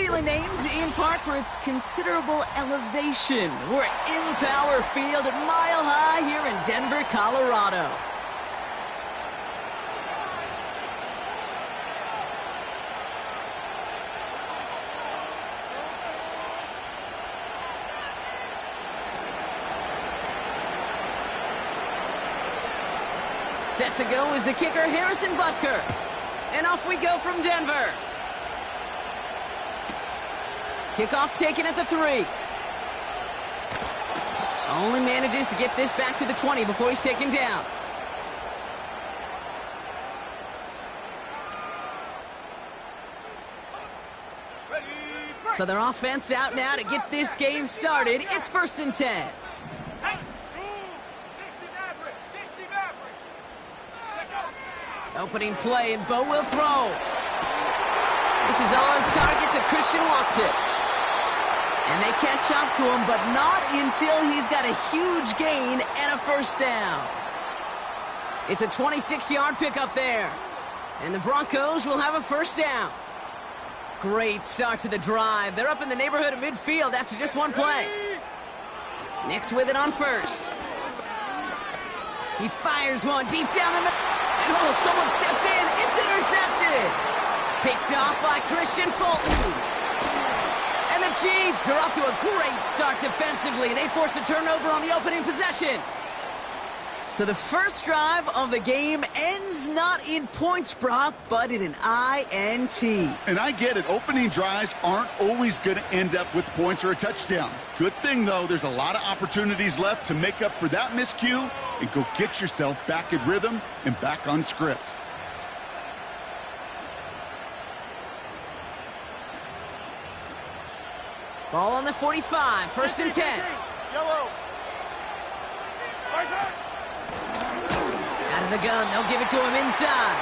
aptly named in part for its considerable elevation. We're at Empower Field at Mile High here in Denver, Colorado. Set to go is the kicker, Harrison Butker. And off we go from Denver. Kickoff taken at the 3. Only manages to get this back to the 20 before he's taken down. So their offense out now to get this game started. It's 1st and 10. Opening play, and Bo will throw. This is on target to Christian Watson. And they catch up to him, but not until he's got a huge gain and a 1st down. It's a 26-yard pickup there. And the Broncos will have a 1st down. Great start to the drive. They're up in the neighborhood of midfield after just one play. Nix with it on 1st. He fires one deep down the middle. And oh, someone stepped in. It's intercepted. Picked off by Christian Fulton. And the Chiefs, they're off to a great start defensively. They forced a turnover on the opening possession. So the first drive of the game ends not in points, Brock, but in an INT. And I get it. Opening drives aren't always going to end up with points or a touchdown. Good thing, though, there's a lot of opportunities left to make up for that miscue and go get yourself back in rhythm and back on script. Ball on the 45, 1st and 10. Yellow. Out of the gun, they'll give it to him inside.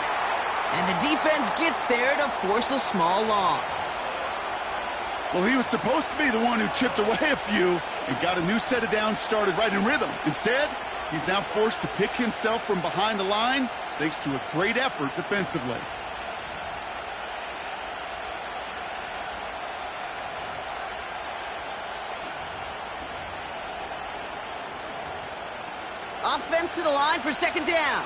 And the defense gets there to force a small loss. Well, he was supposed to be the one who chipped away a few and got a new set of downs started right in rhythm. Instead, he's now forced to pick himself from behind the line thanks to a great effort defensively. Offense to the line for 2nd down.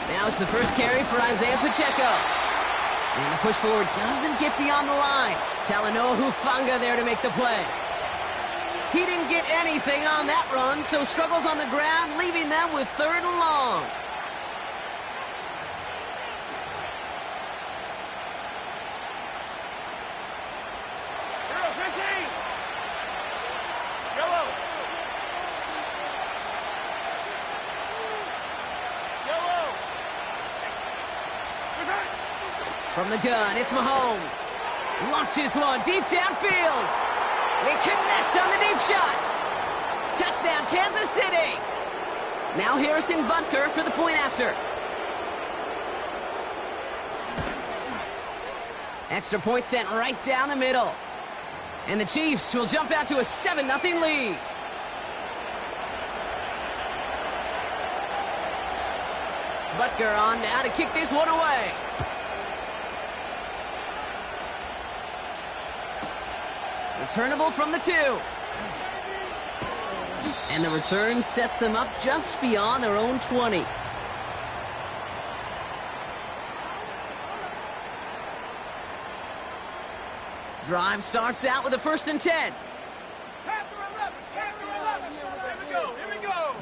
Now it's the first carry for Isaiah Pacheco. And the push forward doesn't get beyond the line. Talanoa Hufanga there to make the play. He didn't get anything on that run, so struggles on the ground, leaving them with 3rd and long. From the gun, it's Mahomes. Launches one deep downfield. They connect on the deep shot. Touchdown, Kansas City. Now Harrison Butker for the point after. Extra point sent right down the middle. And the Chiefs will jump out to a 7-0 lead. Butker on now to kick this one away. Returnable from the 2. And the return sets them up just beyond their own 20. Drive starts out with a 1st and 10. Here we go.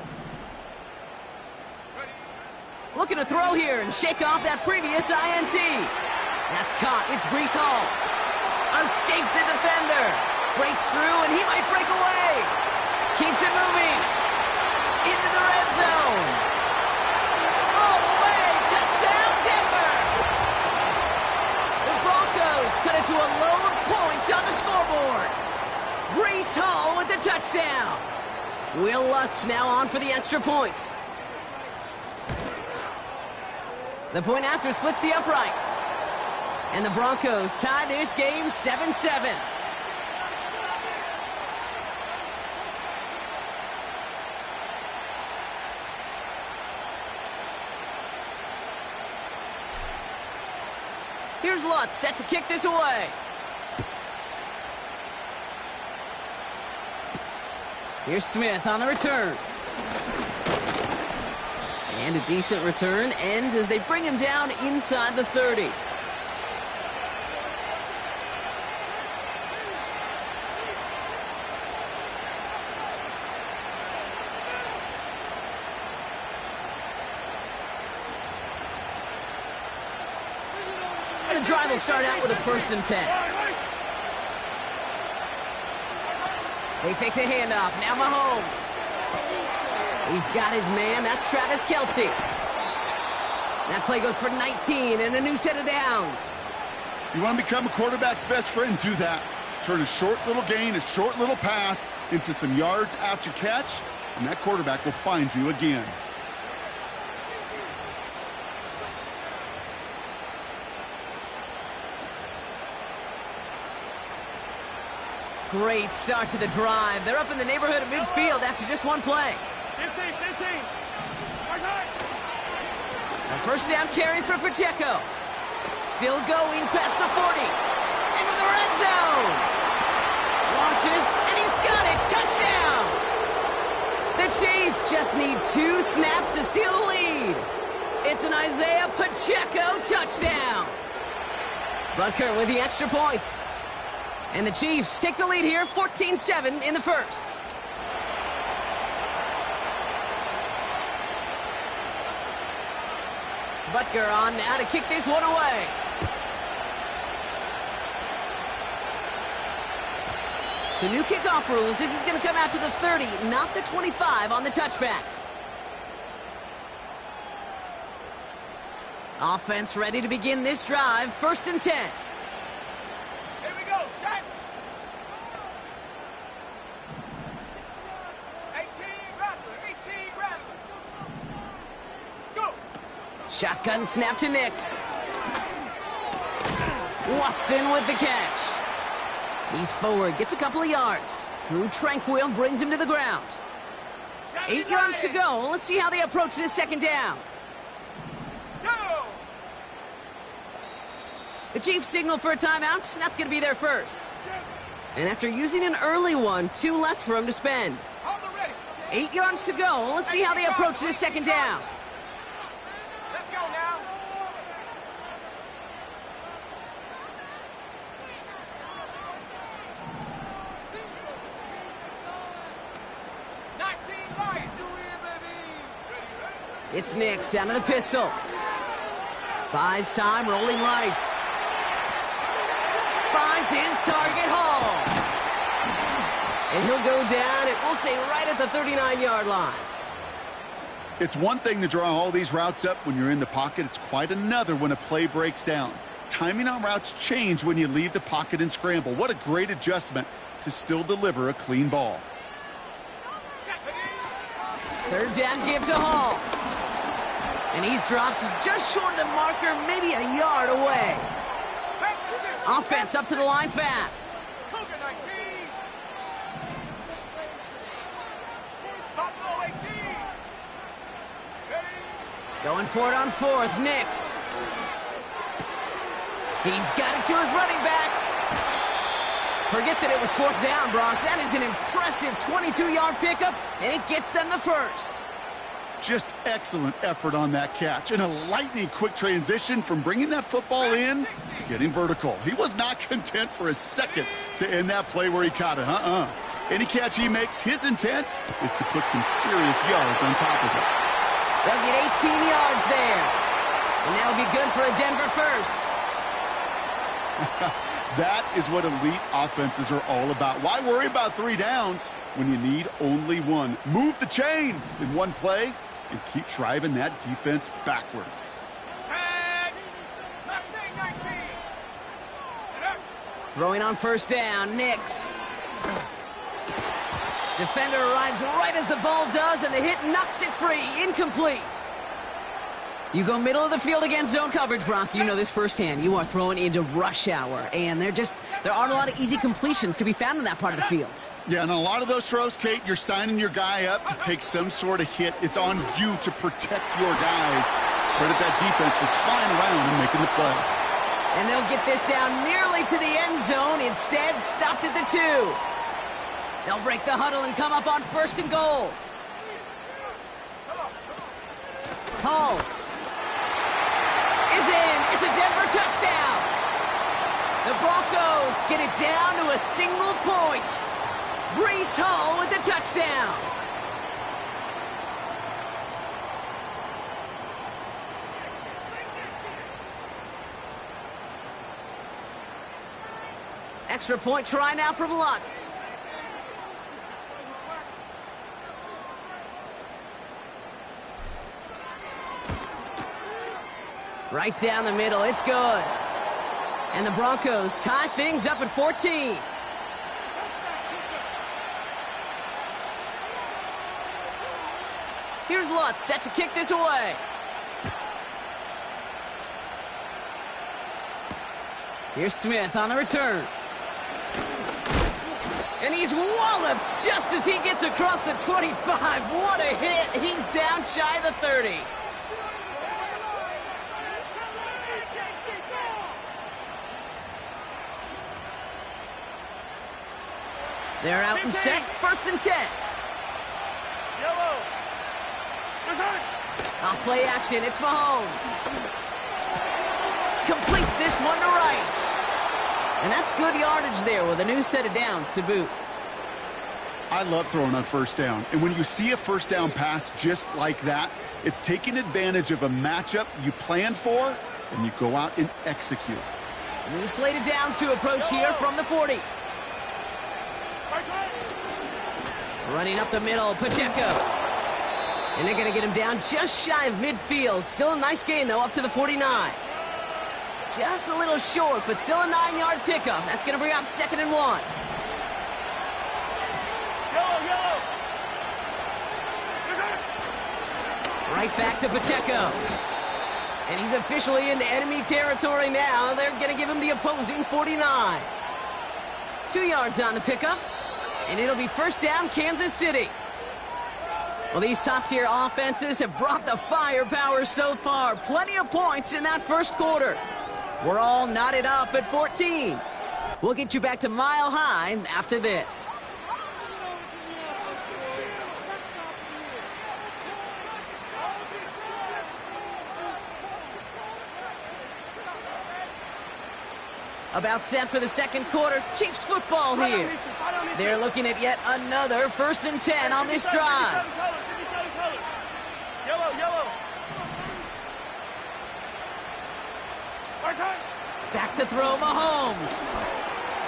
Looking to throw here and shake off that previous INT. That's caught. It's Breece Hall. Escapes a defender. Breaks through, and he might break away. Keeps it moving. Into the red zone. All the way. Touchdown, Denver. The Broncos cut it to a lone point on the scoreboard. Breece Hall with the touchdown. Will Lutz now on for the extra point. The point after splits the uprights. And the Broncos tie this game 7-7. Here's Lutz, set to kick this away. Here's Smith on the return. And a decent return ends as they bring him down inside the 30. And the drive will start out with a 1st and 10. They fake the handoff. Now Mahomes. He's got his man. That's Travis Kelce. That play goes for 19 and a new set of downs. You want to become a quarterback's best friend? Do that. Turn a short little gain, a short little pass into some yards after catch, and that quarterback will find you again. Great start to the drive. They're up in the neighborhood of midfield after just one play. 15. A 1st down carry for Pacheco. Still going past the 40. Into the red zone. Launches, and he's got it. Touchdown. The Chiefs just need 2 snaps to steal the lead. It's an Isaiah Pacheco touchdown. Butker with the extra point. And the Chiefs take the lead here, 14-7 in the 1st. Butker on now to kick this one away. So new kickoff rules. This is going to come out to the 30, not the 25 on the touchback. Offense ready to begin this drive, 1st and 10. Here we go, set. 18 Rattler. Go. Shotgun snap to Nix. Watson with the catch. He's forward, gets a couple of yards. Drew Tranquil brings him to the ground. 8 yards to go. Let's see how they approach this 2nd down. Go. The Chiefs signal for a timeout. That's going to be their 1st. And after using an early one, 2 left for him to spend. 8 yards to go. Let's see how they approach this 2nd down. Let's go now. It's Nix out of the pistol. Buys time, rolling right. Finds his target, Hall. And he'll go down, and we'll say right at the 39-yard line. It's one thing to draw all these routes up when you're in the pocket. It's quite another when a play breaks down. Timing on routes change when you leave the pocket and scramble. What a great adjustment to still deliver a clean ball. 3rd down give to Hall. And he's dropped just short of the marker, maybe a yard away. Offense up to the line fast. Going for it on 4th, Nix. He's got it to his running back. Forget that it was 4th down, Bronk. That is an impressive 22-yard pickup, and it gets them the 1st. Just excellent effort on that catch. And a lightning-quick transition from bringing that football in to getting vertical. He was not content for a second to end that play where he caught it. Any catch he makes, his intent is to put some serious yards on top of it. They'll get 18 yards there. And that'll be good for a Denver 1st. That is what elite offenses are all about. Why worry about 3 downs when you need only 1? Move the chains in one play and keep driving that defense backwards. Throwing on 1st down, Nix. Defender arrives right as the ball does, and the hit knocks it free. Incomplete. You go middle of the field against zone coverage, Bronk. You know this firsthand. You are throwing into rush hour, and there aren't a lot of easy completions to be found in that part of the field. Yeah, and a lot of those throws, Kate, you're signing your guy up to take some sort of hit. It's on you to protect your guys. Credit that defense for flying around and making the play. And they'll get this down nearly to the end zone. Instead, stopped at the 2. They'll break the huddle and come up on 1st and goal. Hall is in. It's a Denver touchdown. The Broncos get it down to a single point. Breece Hall with the touchdown. Extra point try now from Lutz. Right down the middle, it's good. And the Broncos tie things up at 14. Here's Lutz set to kick this away. Here's Smith on the return. And he's walloped just as he gets across the 25. What a hit. He's down shy of the 30. They're out and set. 1st and 10. Yellow. Off play action. It's Mahomes. Completes this one to Rice. And that's good yardage there with a new set of downs to boot. I love throwing on 1st down. And when you see a 1st down pass just like that, it's taking advantage of a matchup you planned for, and you go out and execute. New slate of downs to approach here from the 40. Running up the middle, Pacheco. And they're going to get him down just shy of midfield. Still a nice gain, though, up to the 49. Just a little short, but still a 9-yard pickup. That's going to bring up 2nd and 1. Yellow. Right back to Pacheco. And he's officially into enemy territory now. They're going to give him the opposing 49. 2 yards on the pickup. And it'll be 1st down, Kansas City. Well, these top-tier offenses have brought the firepower so far. Plenty of points in that 1st quarter. We're all knotted up at 14. We'll get you back to Mile High after this. About set for the 2nd quarter. Chiefs football here. They're looking at yet another 1st and 10 on this drive. Yellow. Back to throw Mahomes.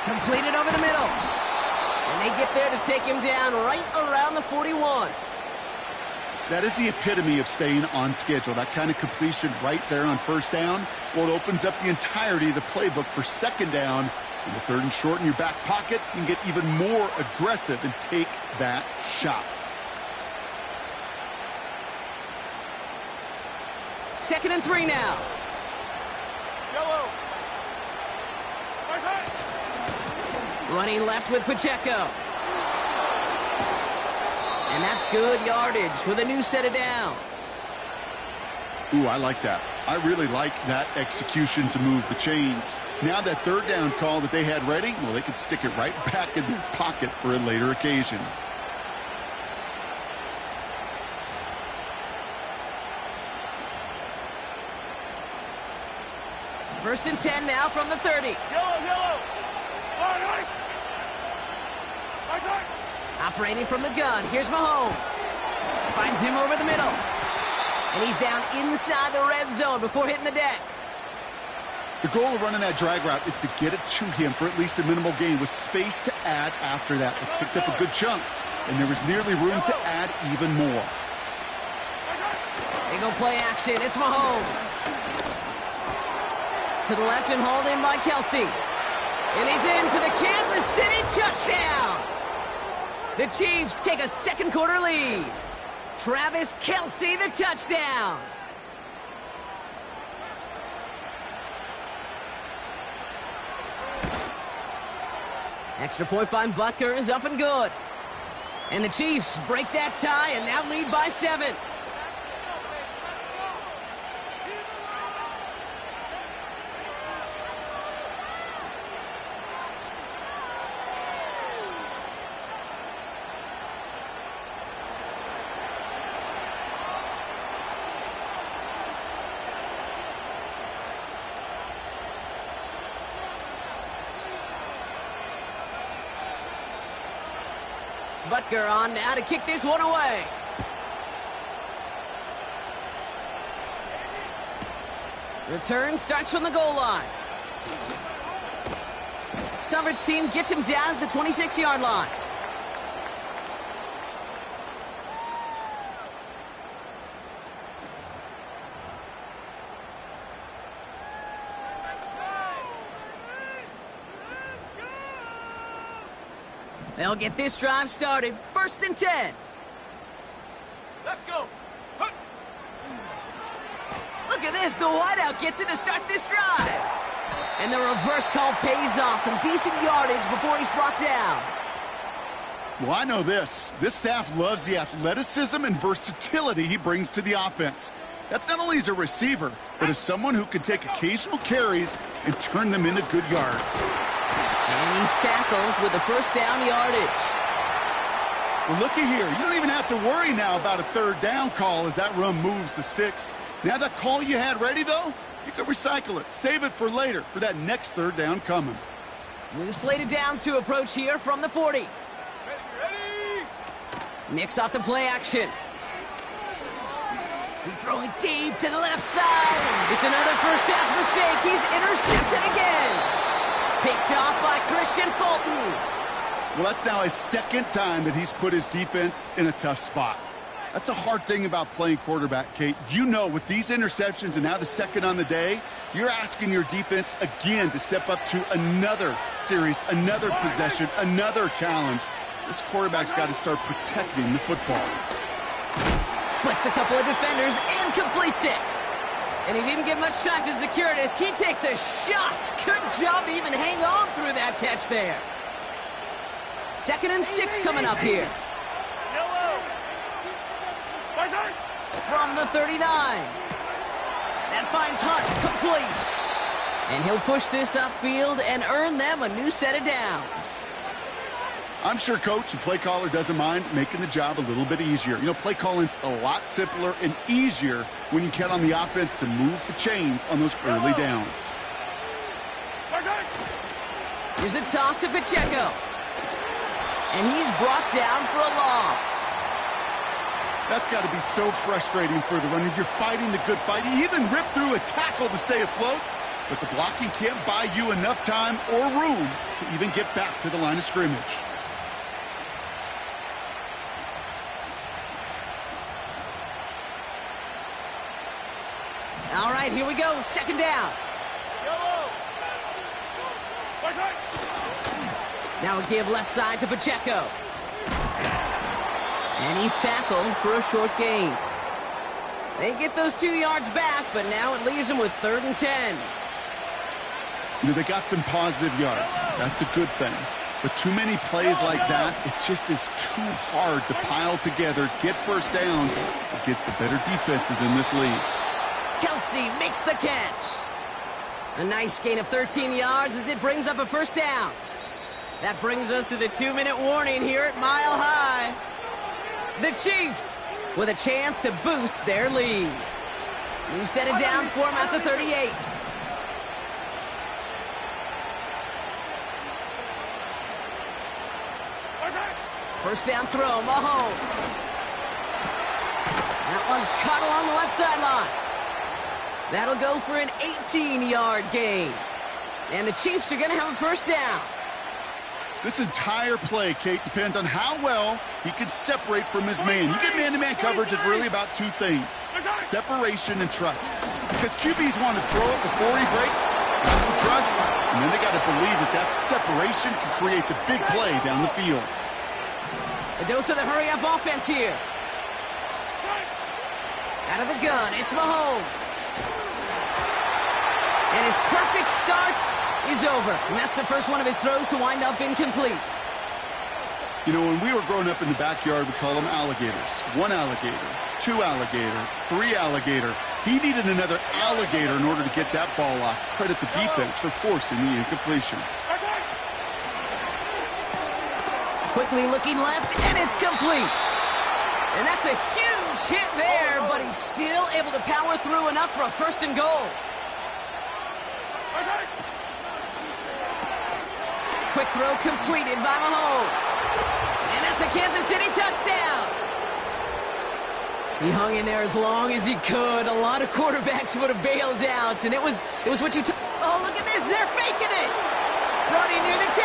Completed over the middle. And they get there to take him down right around the 41. That is the epitome of staying on schedule. That kind of completion right there on 1st down. Well, it opens up the entirety of the playbook for 2nd down. In the 3rd and short in your back pocket, you can get even more aggressive and take that shot. 2nd and 3 now. Yellow. Running left with Pacheco. And that's good yardage with a new set of downs. Ooh, I like that. I really like that execution to move the chains. Now that 3rd down call that they had ready, well, they could stick it right back in their pocket for a later occasion. First and 10 now from the 30. Yellow. Operating from the gun. Here's Mahomes. Finds him over the middle. And he's down inside the red zone before hitting the deck. The goal of running that drag route is to get it to him for at least a minimal gain with space to add after that. They picked up a good chunk, and there was nearly room to add even more. They go play action. It's Mahomes. To the left and hauled in by Kelsey. And he's in for the Kansas City touchdown. The Chiefs take a 2nd quarter lead. Travis Kelsey, the touchdown. Extra point by Butker is up and good. And the Chiefs break that tie and now lead by 7. Butker on now to kick this one away. Return starts from the goal line. Coverage team gets him down at the 26-yard line. They'll get this drive started. 1st and 10. Let's go. Hut. Look at this. The wideout gets it to start this drive. And the reverse call pays off. Some decent yardage before he's brought down. Well, I know this. This staff loves the athleticism and versatility he brings to the offense. That's not only as a receiver, but as someone who can take occasional carries and turn them into good yards. And he's tackled with the 1st down yardage. Well, looky here. You don't even have to worry now about a 3rd down call as that run moves the sticks. Now that call you had ready, though, you can recycle it. Save it for later for that next 3rd down coming. New slated downs to approach here from the 40. Ready. Nicks off the play action. He's throwing deep to the left side. It's another first half mistake. He's intercepted again. Picked off by Christian Fulton. Well, that's now his 2nd time that he's put his defense in a tough spot. That's a hard thing about playing quarterback, Kate. You know, with these interceptions and now the 2nd on the day, you're asking your defense again to step up to another series, another possession, another challenge. This quarterback's got to start protecting the football. Splits a couple of defenders and completes it. And he didn't get much time to secure it as he takes a shot. Good job to even hang on through that catch there. 2nd and 6 coming up here. Yellow. From the 39. That finds Hunt complete. And he'll push this upfield and earn them a new set of downs. I'm sure coach and play caller doesn't mind making the job a little bit easier. You know, play calling's a lot simpler and easier when you count on the offense to move the chains on those early downs. Here's a toss to Pacheco. And he's brought down for a loss. That's got to be so frustrating for the runner. You're fighting the good fight. You even rip through a tackle to stay afloat, but the blocking can't buy you enough time or room to even get back to the line of scrimmage. All right, here we go. 2nd down. Yellow. Now a give left side to Pacheco. And he's tackled for a short gain. They get those 2 yards back, but now it leaves them with 3rd and 10. You know, they got some positive yards. That's a good thing. But too many plays like that, it just is too hard to pile together, get 1st downs against the better defenses in this league. Kelsey makes the catch. A nice gain of 13 yards as it brings up a 1st down. That brings us to the 2-minute warning here at Mile High. The Chiefs with a chance to boost their lead. New set of downs for them at the 38. First down throw, Mahomes. That one's caught along the left sideline. That'll go for an 18-yard gain. And the Chiefs are going to have a 1st down. This entire play, Kate, depends on how well he can separate from his man. You get man-to-man coverage, it's really about 2 things: separation and trust. Because QBs want to throw it before he breaks, that's the trust, and then they got to believe that that separation can create the big play down the field. A dose of the hurry-up offense here. Out of the gun, it's Mahomes. And his perfect start is over. And that's the first one of his throws to wind up incomplete. You know, when we were growing up in the backyard, we call them alligators. 1 alligator, 2 alligator, 3 alligator. He needed another alligator in order to get that ball off. Credit the defense for forcing the incompletion. Quickly looking left, and it's complete. And that's a huge hit there, but he's still able to power through enough for a 1st and goal. Quick throw completed by Mahomes. And that's a Kansas City touchdown. He hung in there as long as he could. A lot of quarterbacks would have bailed out, and it was what you took. Oh, look at this. They're faking it. Brought him near the 10.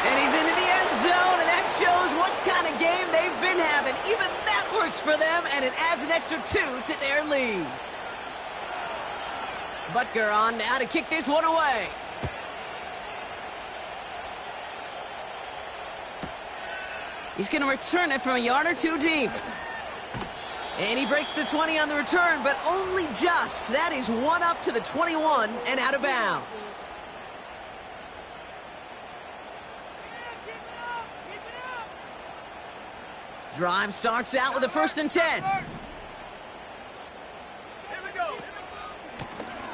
And he's into the end zone, and that shows what kind of game they've been having. Even that works for them, and it adds an extra 2 to their lead. Butker on now to kick this one away. He's going to return it from a yard or 2 deep. And he breaks the 20 on the return, but only just. That is 1 up to the 21 and out of bounds. Drive starts out with a 1st and 10. Here we go.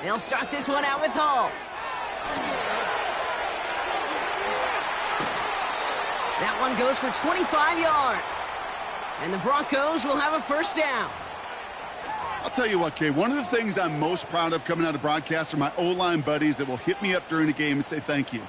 They'll start this one out with Hall. That one goes for 25 yards. And the Broncos will have a 1st down. I'll tell you what, Kay, one of the things I'm most proud of coming out of broadcast are my O-line buddies that will hit me up during the game and say thank you.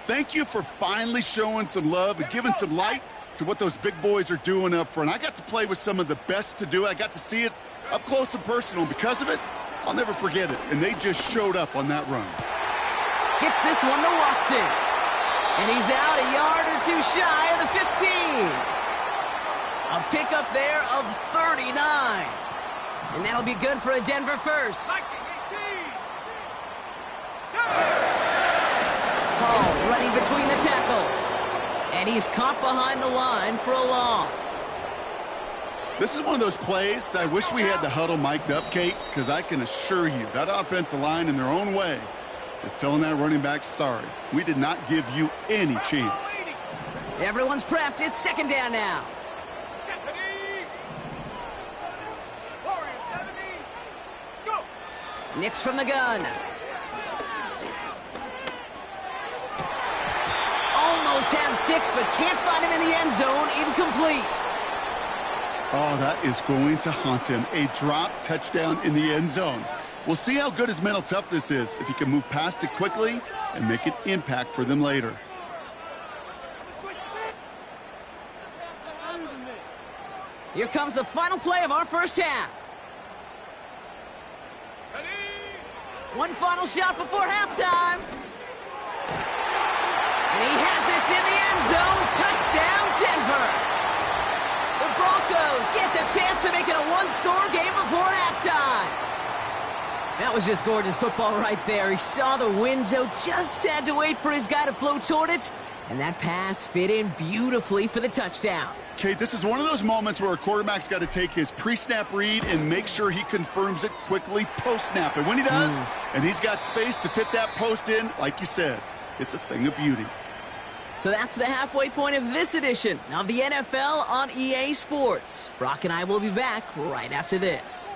Thank you for finally showing some love and giving some light to what those big boys are doing up front. I got to play with some of the best to do it. I got to see it up close and personal. Because of it, I'll never forget it. And they just showed up on that run. Gets this one to Watson. And he's out a yard or 2 shy of the 15. A pickup there of 39. And that'll be good for a Denver 1st. Hall running between the tackles. And he's caught behind the line for a loss. This is one of those plays that I wish we had the huddle mic'd up, Kate, because I can assure you that offensive line in their own way is telling that running back, sorry, we did not give you any chance. Everyone's prepped. It's 2nd down now. Nix from the gun. Almost had 6, but can't find him in the end zone. Incomplete. Oh, that is going to haunt him. A drop touchdown in the end zone. We'll see how good his mental toughness is, if he can move past it quickly and make an impact for them later. Here comes the final play of our 1st half. One final shot before halftime. And he has it in the end zone. Touchdown, Denver. The Broncos get the chance to make it a 1-score game before halftime. That was just gorgeous football right there. He saw the window, just had to wait for his guy to float toward it, and that pass fit in beautifully for the touchdown. Kate, this is one of those moments where a quarterback's got to take his pre-snap read and make sure he confirms it quickly post-snap. And when he does, and he's got space to fit that post in, like you said, it's a thing of beauty. So that's the halfway point of this edition of the NFL on EA Sports. Brock and I will be back right after this.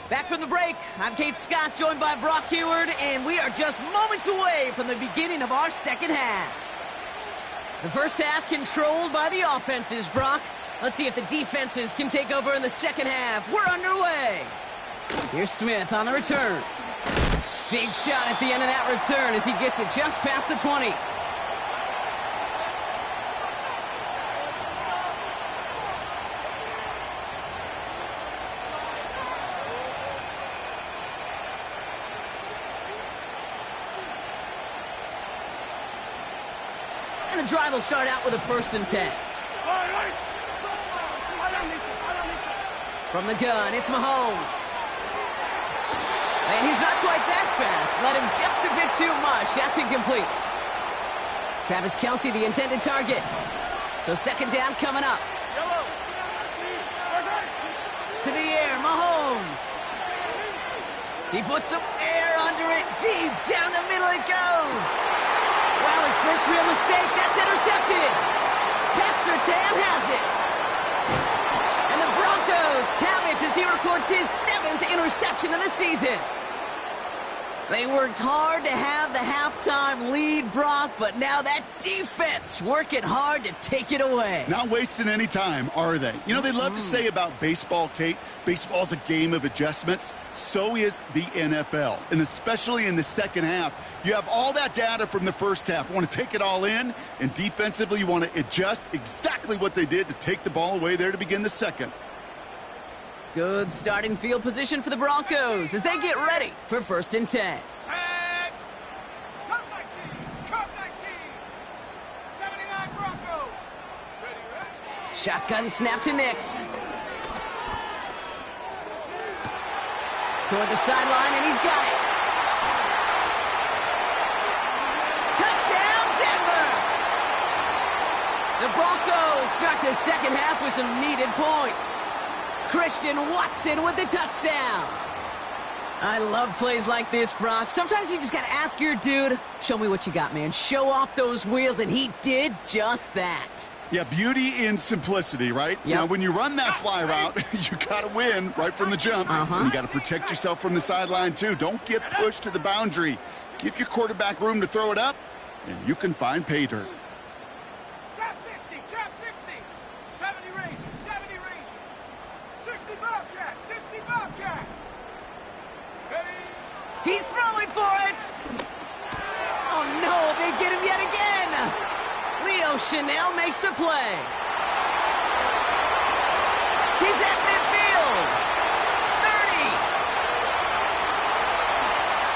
Back from the break, I'm Kate Scott, joined by Brock Heward, and we are just moments away from the beginning of our 2nd half. The 1st half controlled by the offenses, Brock. Let's see if the defenses can take over in the 2nd half. We're underway. Here's Smith on the return. Big shot at the end of that return as he gets it just past the 20. And the drive will start out with a 1st and 10. From the gun, it's Mahomes. And he's not quite that fast. Let him just a bit too much. That's incomplete. Travis Kelce, the intended target. So 2nd down coming up. To the air, Mahomes. He puts some air under it. Deep down the middle it goes. Wow, his first real mistake. That's intercepted. Pat Surtain has it. And the Broncos have it as he records his 7th interception of the season. They worked hard to have the halftime lead, Brock, but now that defense working hard to take it away. Not wasting any time, are they? You know, they love to say about baseball, Kate, baseball's a game of adjustments. So is the NFL, and especially in the second half. You have all that data from the first half. You want to take it all in, and defensively you want to adjust exactly what they did to take the ball away there to begin the second. Good starting field position for the Broncos as they get ready for 1st and 10. Set. Cut 19. Cut 19. 79 Broncos. Ready. Shotgun snap to Nix. Toward the sideline, and he's got it. Touchdown, Denver! The Broncos start the second half with some needed points. Christian Watson with the touchdown. I love plays like this, Brock. Sometimes you just got to ask your dude, show me what you got, man. Show off those wheels, and he did just that. Yeah, beauty in simplicity, right? Yep. Now, when you run that fly route, you got to win right from the jump. And you got to protect yourself from the sideline, too. Don't get pushed to the boundary. Give your quarterback room to throw it up, and you can find pay dirt. Trap 60. Trap 60. 70 range. 70 range. 60 Bobcat. 60 Bobcat. Ready. He's throwing for it. Oh, no, they get him yet again. Leo Chanel makes the play. He's at midfield. 30.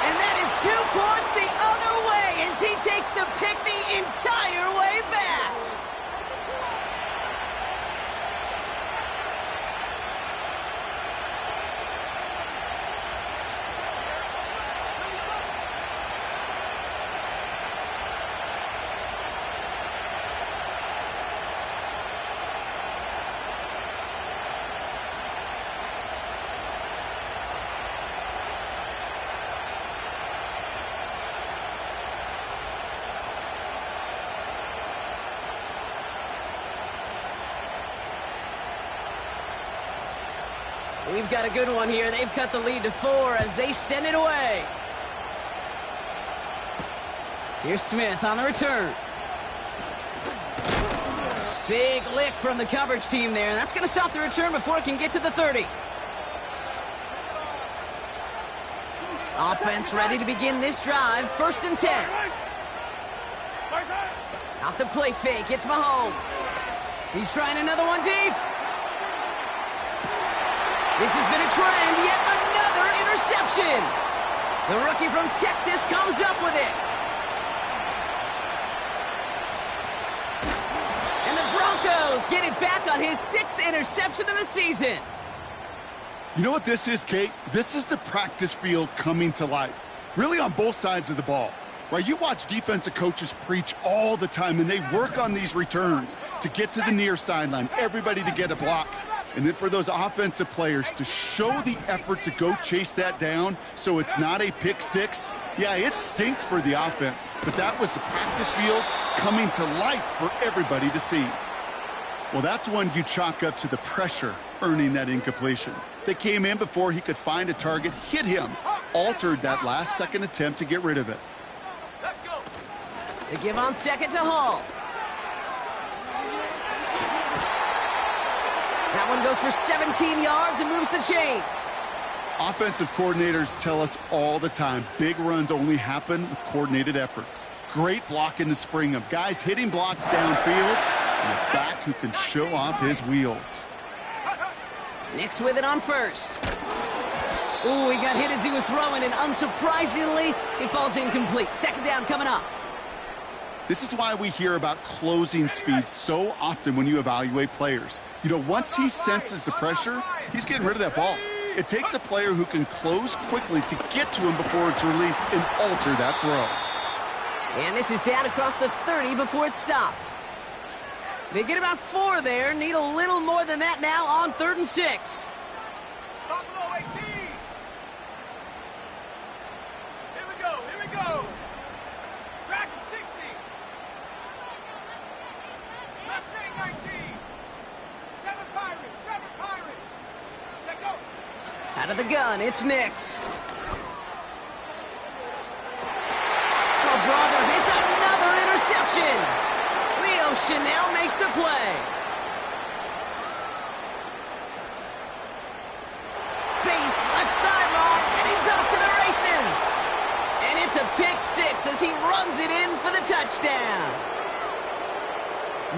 And that is 2 points the other way as he takes the pick the entire way back. We've got a good one here. They've cut the lead to 4 as they send it away. Here's Smith on the return. Big lick from the coverage team there. That's going to stop the return before it can get to the 30. Offense ready to begin this drive. 1st and 10. Off the play fake. It's Mahomes. He's trying another one deep. This has been a trend, yet another interception. The rookie from Texas comes up with it. And the Broncos get it back on his 6th interception of the season. You know what this is, Kate? This is the practice field coming to life. Really on both sides of the ball. Right, you watch defensive coaches preach all the time, and they work on these returns to get to the near sideline, everybody to get a block. And then for those offensive players to show the effort to go chase that down so it's not a pick six, yeah, it stinks for the offense. But that was the practice field coming to life for everybody to see. Well, that's one you chalk up to the pressure earning that incompletion. They came in before he could find a target, hit him, altered that last-second attempt to get rid of it. Let's go. They give on 2nd to Hall. That one goes for 17 yards and moves the chains. Offensive coordinators tell us all the time, big runs only happen with coordinated efforts. Great blocking to spring them. Guys hitting blocks downfield, and a back who can show off his wheels. Nix with it on 1st. Ooh, he got hit as he was throwing, and unsurprisingly, it falls incomplete. 2nd down coming up. This is why we hear about closing speed so often when you evaluate players. You know, once he senses the pressure, he's getting rid of that ball. It takes a player who can close quickly to get to him before it's released and alter that throw. And this is down across the 30 before it's stopped. They get about 4 there. Need a little more than that now on 3rd and 6. Buffalo 18. Here we go. Here we go. Dragon 60. Mustang 19. 7 Pirates. 7 Pirates. Check go. Out of the gun, it's Nix. makes the play. Space, left sideline, and he's off to the races. And it's a pick six as he runs it in for the touchdown.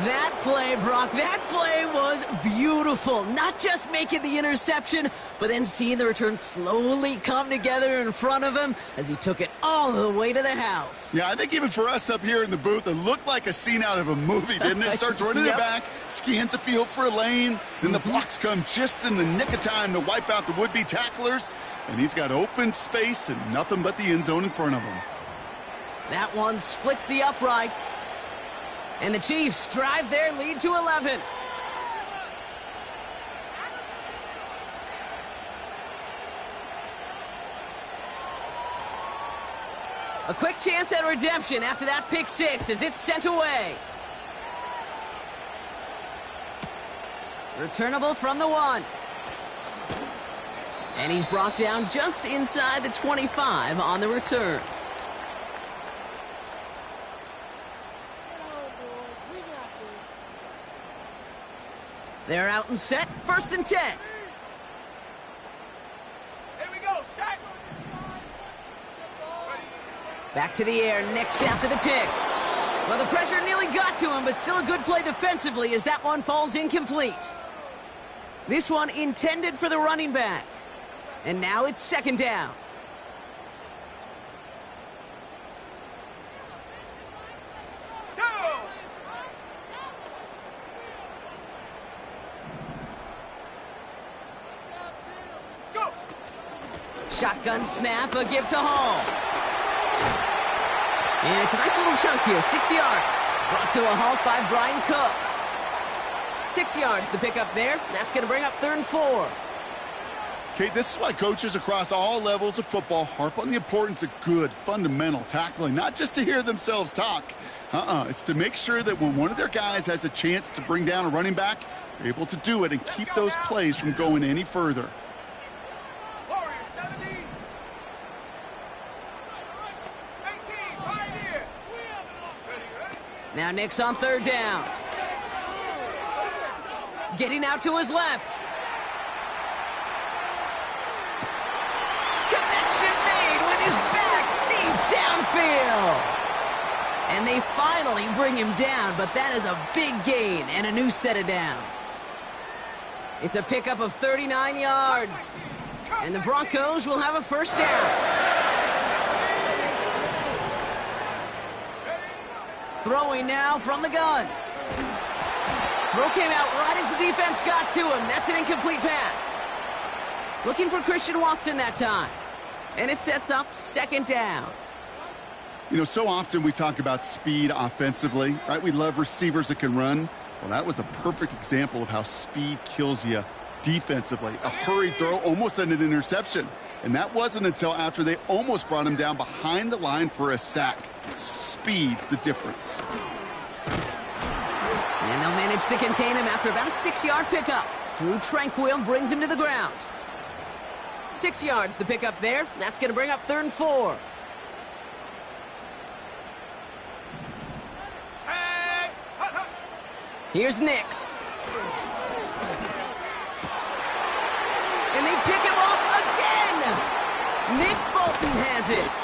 That play, Brock, that play was beautiful. Not just making the interception, but then seeing the return slowly come together in front of him as he took it all the way to the house. Yeah, I think even for us up here in the booth, it looked like a scene out of a movie, didn't it? Starts running it back, scans the field for a lane, then the blocks come just in the nick of time to wipe out the would-be tacklers, and he's got open space and nothing but the end zone in front of him. That one splits the uprights. And the Chiefs drive their lead to 11. A quick chance at redemption after that pick six as it's sent away. Returnable from the 1. And he's brought down just inside the 25 on the return. They're out and set, 1st and 10. Here we go, sack. Back to the air, next after the pick. Well, the pressure nearly got to him, but still a good play defensively as that one falls incomplete. This one intended for the running back. And now it's 2nd down. Shotgun snap, a give to Hall. And it's a nice little chunk here, 6 yards. Brought to a halt by Brian Cook. 6 yards, the pickup there. That's going to bring up 3rd and 4. Okay, this is why coaches across all levels of football harp on the importance of good, fundamental tackling, not just to hear themselves talk. It's to make sure that when one of their guys has a chance to bring down a running back, they're able to do it and keep those plays from going any further. Now Nick's on 3rd down. Getting out to his left. Connection made with his back deep downfield. And they finally bring him down, but that is a big gain and a new set of downs. It's a pickup of 39 yards. And the Broncos will have a 1st down. Throwing now from the gun. Throw came out right as the defense got to him. That's an incomplete pass. Looking for Christian Watson that time. And it sets up 2nd down. You know, so often we talk about speed offensively, right? We love receivers that can run. Well, that was a perfect example of how speed kills you defensively. A hurried throw, almost an interception. And that wasn't until after they almost brought him down behind the line for a sack. Speed's the difference. And they'll manage to contain him after about a 6-yard pickup. Drew Tranquil brings him to the ground. 6 yards, the pickup there. That's going to bring up 3rd and 4. Here's Nix. And they pick him off again. Nick Bolton has it.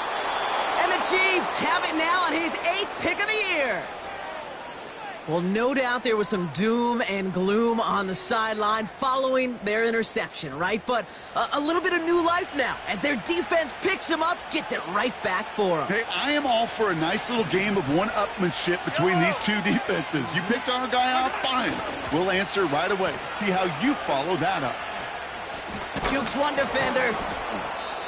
And the Chiefs have it now on his 8th pick of the year. Well, no doubt there was some doom and gloom on the sideline following their interception, right? But a little bit of new life now as their defense picks him up, gets it right back for them. Hey, I am all for a nice little game of one-upmanship between these two defenses. You picked our guy off, fine. We'll answer right away. See how you follow that up. Jukes one defender.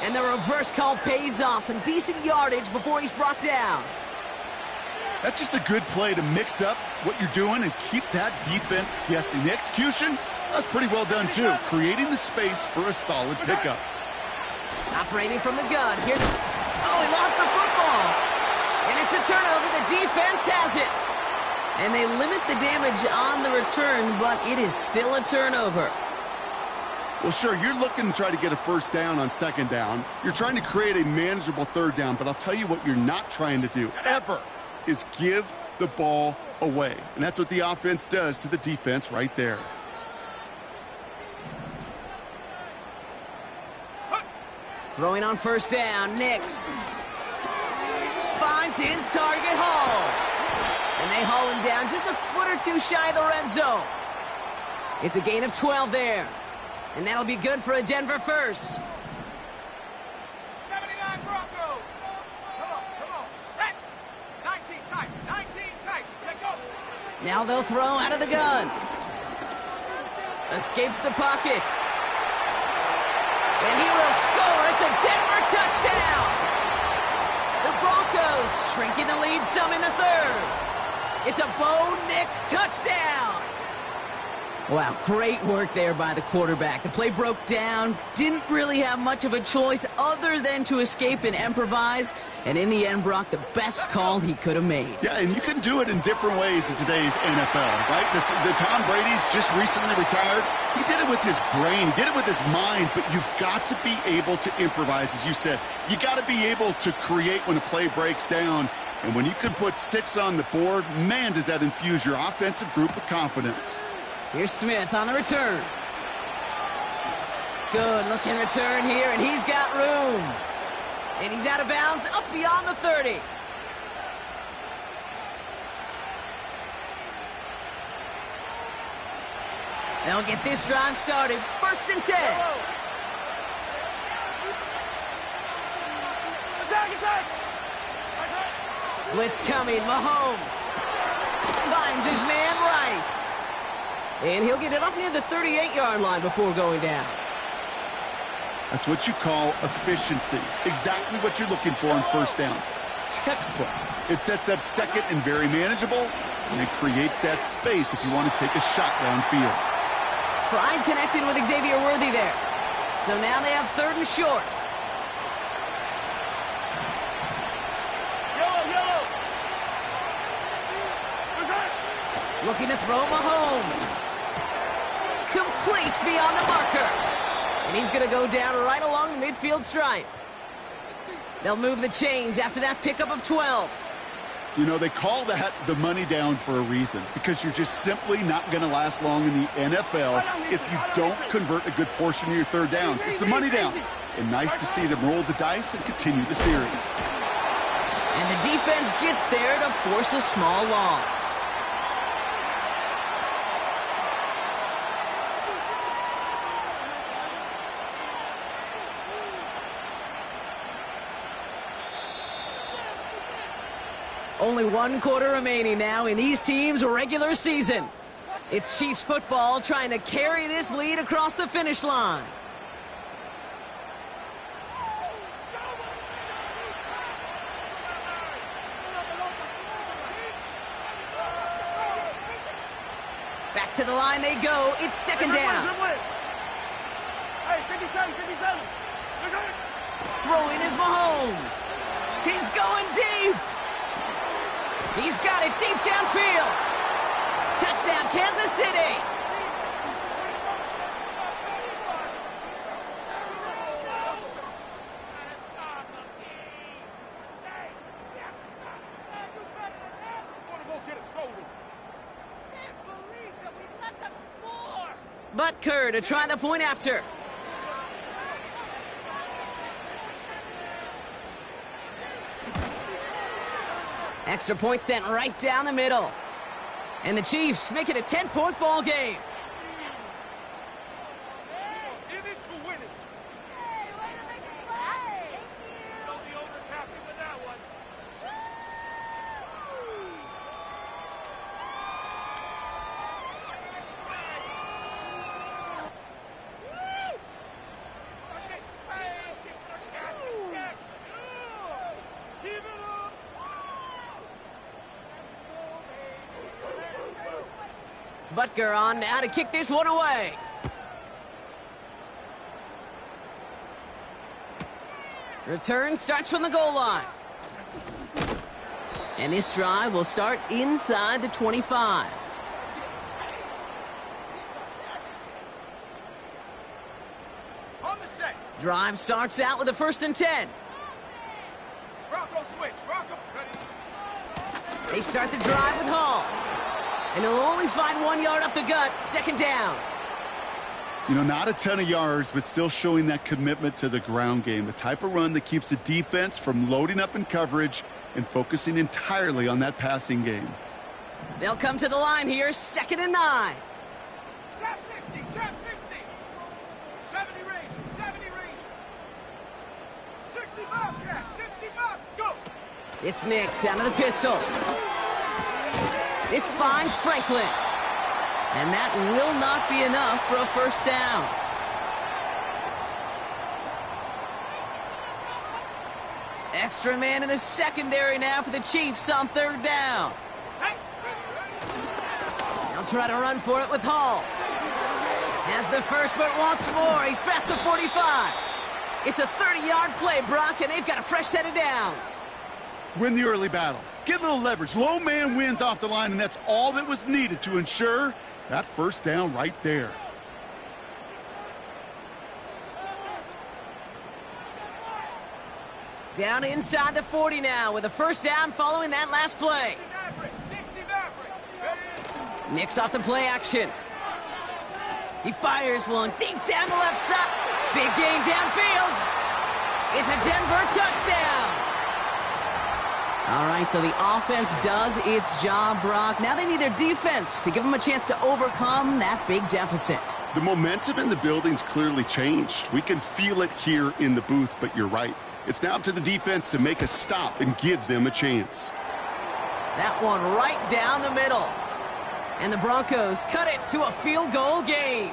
And the reverse call pays off. Some decent yardage before he's brought down. That's just a good play to mix up what you're doing and keep that defense guessing. The execution, that's pretty well done too. Creating the space for a solid pickup. Operating from the gun. Here. Oh, he lost the football. And it's a turnover. The defense has it. And they limit the damage on the return, but it is still a turnover. Well, sure, you're looking to try to get a 1st down on 2nd down. You're trying to create a manageable 3rd down, but I'll tell you what you're not trying to do, ever, is give the ball away. And that's what the offense does to the defense right there. Throwing on first down, Nix finds his target Hall. And they haul him down just a foot or two shy of the red zone. It's a gain of 12 there. And that'll be good for a Denver first. 79 Broncos. Come on. Set. 19 tight. 19 tight. Take go. Now they'll throw out of the gun. Escapes the pocket. And he will score. It's a Denver touchdown. The Broncos shrinking the lead some in the third. It's a Bo Nix touchdown. Wow, great work there by the quarterback. The play broke down, didn't really have much of a choice other than to escape and improvise, and in the end, Brock, the best call he could have made. Yeah, and you can do it in different ways in today's NFL, right? The Tom Brady's just recently retired. He did it with his brain, he did it with his mind, but you've got to be able to improvise, as you said. You got to be able to create when a play breaks down, and when you can put 6 on the board, man, does that infuse your offensive group with confidence. Here's Smith on the return. Good looking return here, and he's got room. And he's out of bounds, up beyond the 30. They'll get this drive started. 1st and 10. Attack. Blitz coming, Mahomes finds his man Rice. And he'll get it up near the 38-yard line before going down. That's what you call efficiency. Exactly what you're looking for on first down. Textbook. It sets up second and very manageable, and it creates that space if you want to take a shot downfield. Pride connected with Xavier Worthy there. So now they have 3rd and short. Yellow. Looking to throw Mahomes. Complete beyond the marker. And he's going to go down right along the midfield stripe. They'll move the chains after that pickup of 12. You know, they call that the money down for a reason, because you're just simply not going to last long in the NFL if you don't convert a good portion of your third downs. It's the money down. And nice to see them roll the dice and continue the series. And the defense gets there to force a small loss. Only 1 quarter remaining now in these teams' regular season. It's Chiefs football trying to carry this lead across the finish line. Back to the line they go. It's 2nd down. Hey, 57. Throwing is Mahomes. He's going deep. He's got it deep downfield. Touchdown, Kansas City. Butker to try the point after. Extra point sent right down the middle. And the Chiefs make it a 10-point ball game. In it to win it. Hey, way to make it play. Thank you. Know the owner's happy with that one. Keep it up. Butker on now to kick this one away. Return starts from the goal line. And this drive will start inside the 25. On the set. Drive starts out with a 1st and 10. Bronco switch. Bronco. Ready. They start the drive with Hall. And he'll only find 1 yard up the gut, second down. You know, not a ton of yards, but still showing that commitment to the ground game. The type of run that keeps the defense from loading up in coverage and focusing entirely on that passing game. They'll come to the line here, 2nd and 9. Trap 60, trap 60. 70 range, 70 range. 65, trap, 65, go. It's Nix out of the pistol. This finds Franklin. And that will not be enough for a first down. Extra man in the secondary now for the Chiefs on 3rd down. They'll try to run for it with Hall. Has the first, but wants more. He's past the 45. It's a 30-yard play, Brock, and they've got a fresh set of downs. Win the early battle. Get a little leverage. Low man wins off the line, and that's all that was needed to ensure that first down right there. Down inside the 40 now with a first down following that last play. 60 Maverick. Nix off the play action. He fires one deep down the left side. Big gain downfield. It's a Denver touchdown. All right, so the offense does its job, Brock. Now they need their defense to give them a chance to overcome that big deficit. The momentum in the building's clearly changed. We can feel it here in the booth, but you're right. It's now up to the defense to make a stop and give them a chance. That one right down the middle. And the Broncos cut it to a field goal game.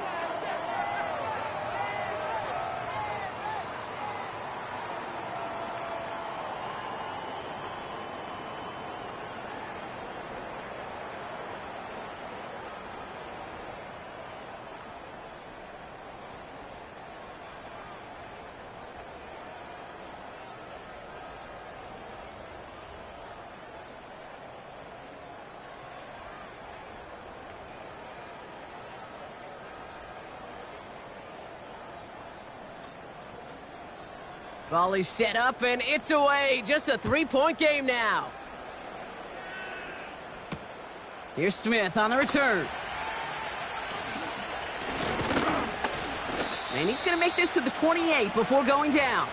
Volley set up, and it's away. Just a 3-point game now. Here's Smith on the return. And he's going to make this to the 28 before going down.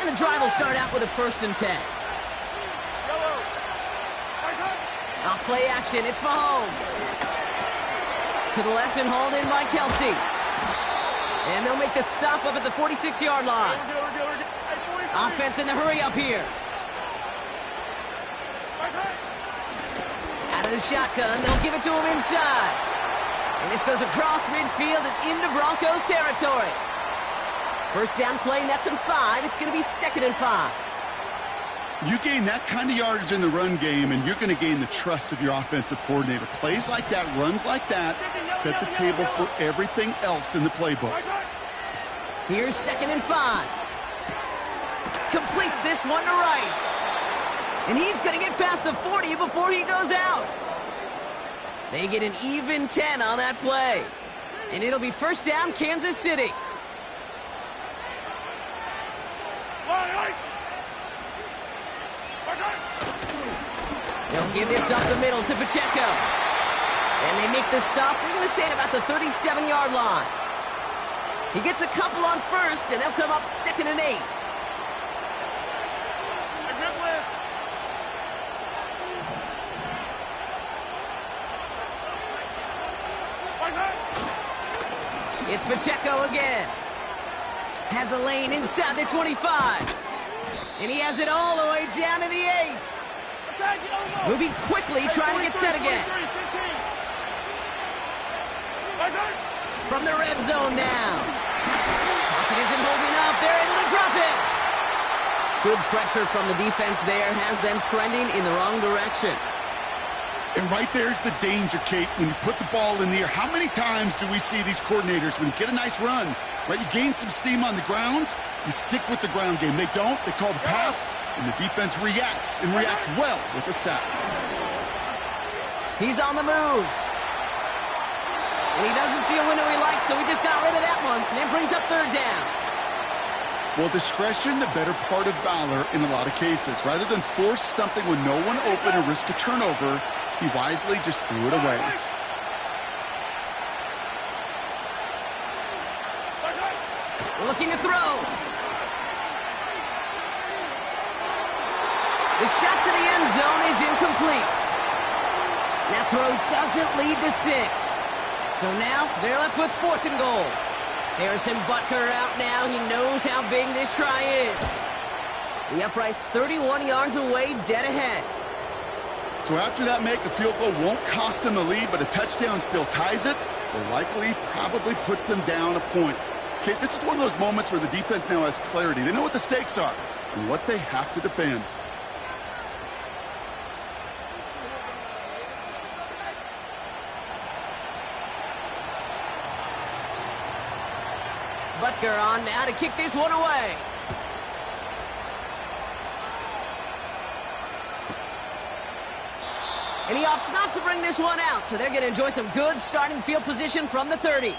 And the drive will start out with a 1st and 10. Off play action, it's Mahomes. To the left and hauled in by Kelsey. And they'll make the stop up at the 46-yard line. Offense in the hurry-up here. Out of the shotgun, they'll give it to him inside. And this goes across midfield and into Broncos territory. First down play, nets him 5. It's going to be 2nd and 5. You gain that kind of yardage in the run game, and you're going to gain the trust of your offensive coordinator. Plays like that, runs like that, set the table for everything else in the playbook. Here's 2nd and 5. Completes this one to Rice. And he's going to get past the 40 before he goes out. They get an even 10 on that play. And it'll be first down, Kansas City. They'll give this up the middle to Pacheco. And they make the stop, we're going to say, at about the 37-yard line. He gets a couple on first, and they'll come up 2nd and 8. It's Pacheco again. Has a lane inside the 25. And he has it all the way down to the 8. Moving quickly, trying to get set again. From the red zone now. Pocket isn't holding up. They're able to drop it. Good pressure from the defense there has them trending in the wrong direction. And right there's the danger, Kate, when you put the ball in the air. How many times do we see these coordinators, when you get a nice run, right, you gain some steam on the ground, you stick with the ground game. They don't. They call the pass, and the defense reacts, and reacts well with a sack. He's on the move. And he doesn't see a window he likes, so he just got rid of that one, and then brings up 3rd down. Well, discretion, the better part of valor in a lot of cases. Rather than force something with no one open or risk a turnover, he wisely just threw it away. Looking to throw. The shot to the end zone is incomplete. That throw doesn't lead to 6. So now they're left with 4th and goal. Harrison Butker out now. He knows how big this try is. The upright's 31 yards away, dead ahead. So after that make, the field goal won't cost him the lead, but a touchdown still ties it, or likely probably puts them down a point. Okay, this is one of those moments where the defense now has clarity. They know what the stakes are and what they have to defend. Butker on now to kick this one away. And he opts not to bring this one out, so they're going to enjoy some good starting field position from the 30.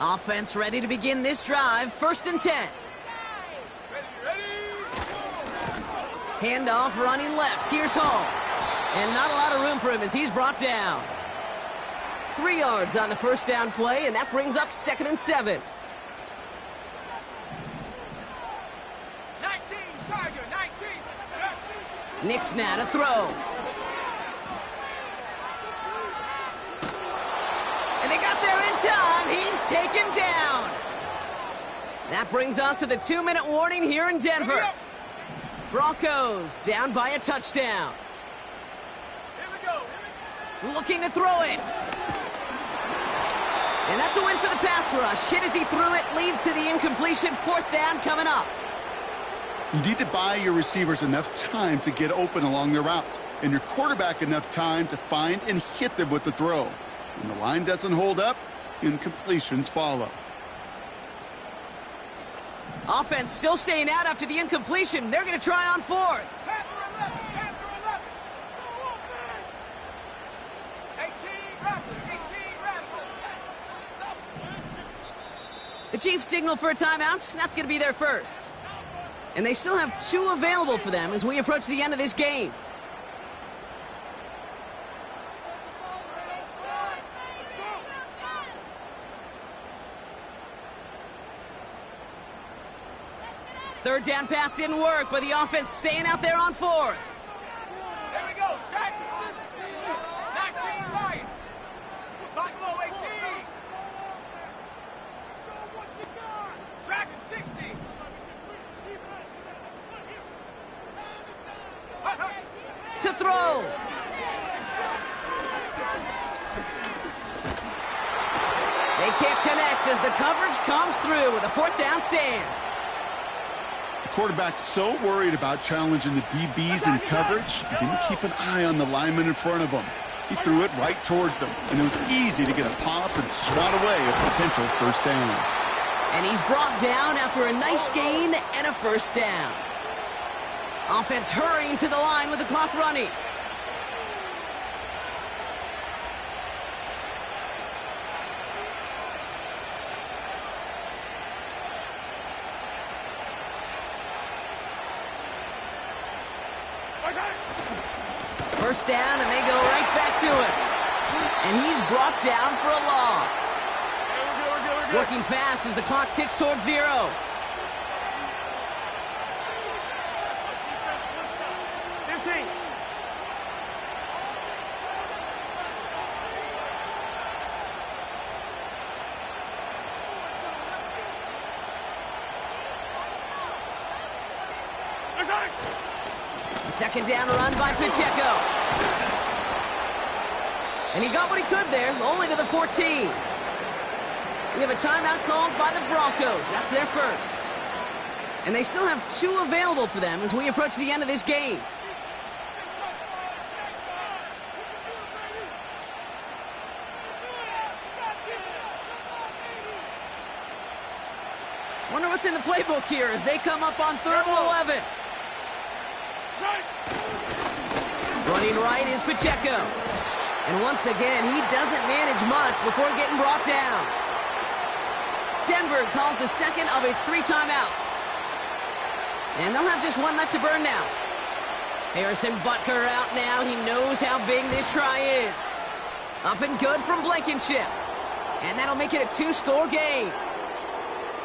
Offense ready to begin this drive. 1st and 10. Handoff running left. Here's Hall. And not a lot of room for him as he's brought down. 3 yards on the first down play, and that brings up 2nd and 7. 19, Tiger, 19. Nix now to throw. And they got there in time. He's taken down. That brings us to the 2-minute warning here in Denver. Broncos down by a touchdown. Here we go. Looking to throw it. And that's a win for the pass rush. Hit as he threw it, leads to the incompletion. 4th down coming up. You need to buy your receivers enough time to get open along their route, and your quarterback enough time to find and hit them with the throw. When the line doesn't hold up, incompletions follow. Offense still staying out after the incompletion. They're going to try on 4th. 18, The Chiefs signal for a timeout. That's going to be their first. And they still have 2 available for them as we approach the end of this game. Third down pass didn't work, but the offense staying out there on 4th. There we go, set. 19, Lion. Buffalo 18. Show what you got. Dragon 60. To throw. They can't connect as the coverage comes through with a 4th down stand. Quarterback so worried about challenging the DBs in coverage, he didn't keep an eye on the lineman in front of him. He threw it right towards him, and it was easy to get a pop and swat away a potential 1st down. And he's brought down after a nice gain and a 1st down. Offense hurrying to the line with the clock running. First down, and they go right back to him. And he's brought down for a loss. We're good. Working fast as the clock ticks towards 0. 15. Second down run by Pacheco. And he got what he could there, only to the 14. We have a timeout called by the Broncos. That's their first. And they still have 2 available for them as we approach the end of this game. Wonder what's in the playbook here as they come up on 3rd and 11. Running right is Pacheco. And once again, he doesn't manage much before getting brought down. Denver calls the second of its 3 timeouts. And they'll have just 1 left to burn now. Harrison Butker out now. He knows how big this try is. Up and good from Blankenship. And that'll make it a 2-score game.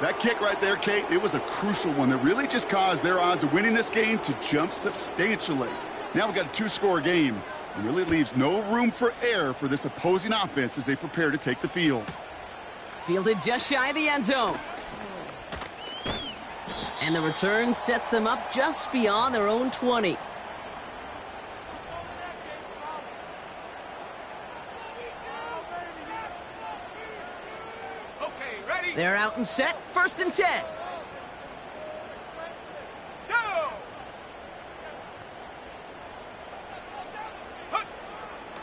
That kick right there, Kate, it was a crucial one that really just caused their odds of winning this game to jump substantially. Now we've got a 2-score game. It really leaves no room for error for this opposing offense as they prepare to take the field. Fielded just shy of the end zone. And the return sets them up just beyond their own 20. They're out and set, 1st and 10. Go!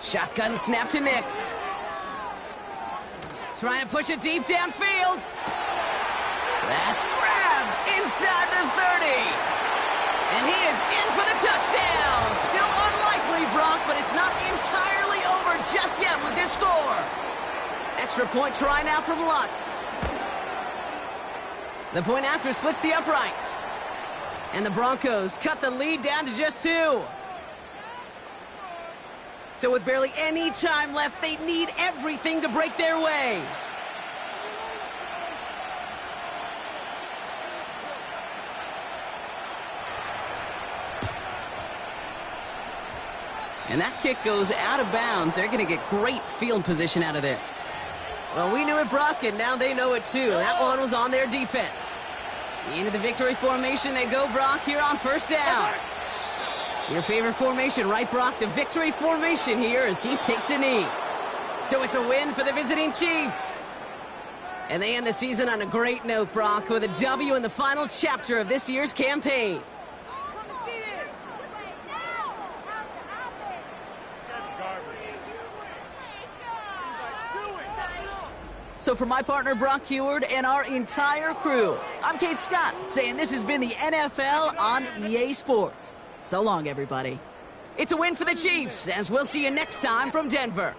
Shotgun snap to Nix. Trying to push it deep downfield. That's grabbed inside the 30. And he is in for the touchdown. Still unlikely, Brock, but it's not entirely over just yet with this score. Extra point try now from Lutz. The point after splits the uprights. And the Broncos cut the lead down to just 2. So with barely any time left, they need everything to break their way. And that kick goes out of bounds. They're going to get great field position out of this. Well, we knew it, Brock, and now they know it too. That one was on their defense. Into the victory formation they go, Brock, here on 1st down. Your favorite formation, right, Brock? The victory formation here as he takes a knee. So it's a win for the visiting Chiefs. And they end the season on a great note, Brock, with a W in the final chapter of this year's campaign. So for my partner, Brock Heward, and our entire crew, I'm Kate Scott, saying this has been the NFL on EA Sports. So long, everybody. It's a win for the Chiefs, as we'll see you next time from Denver.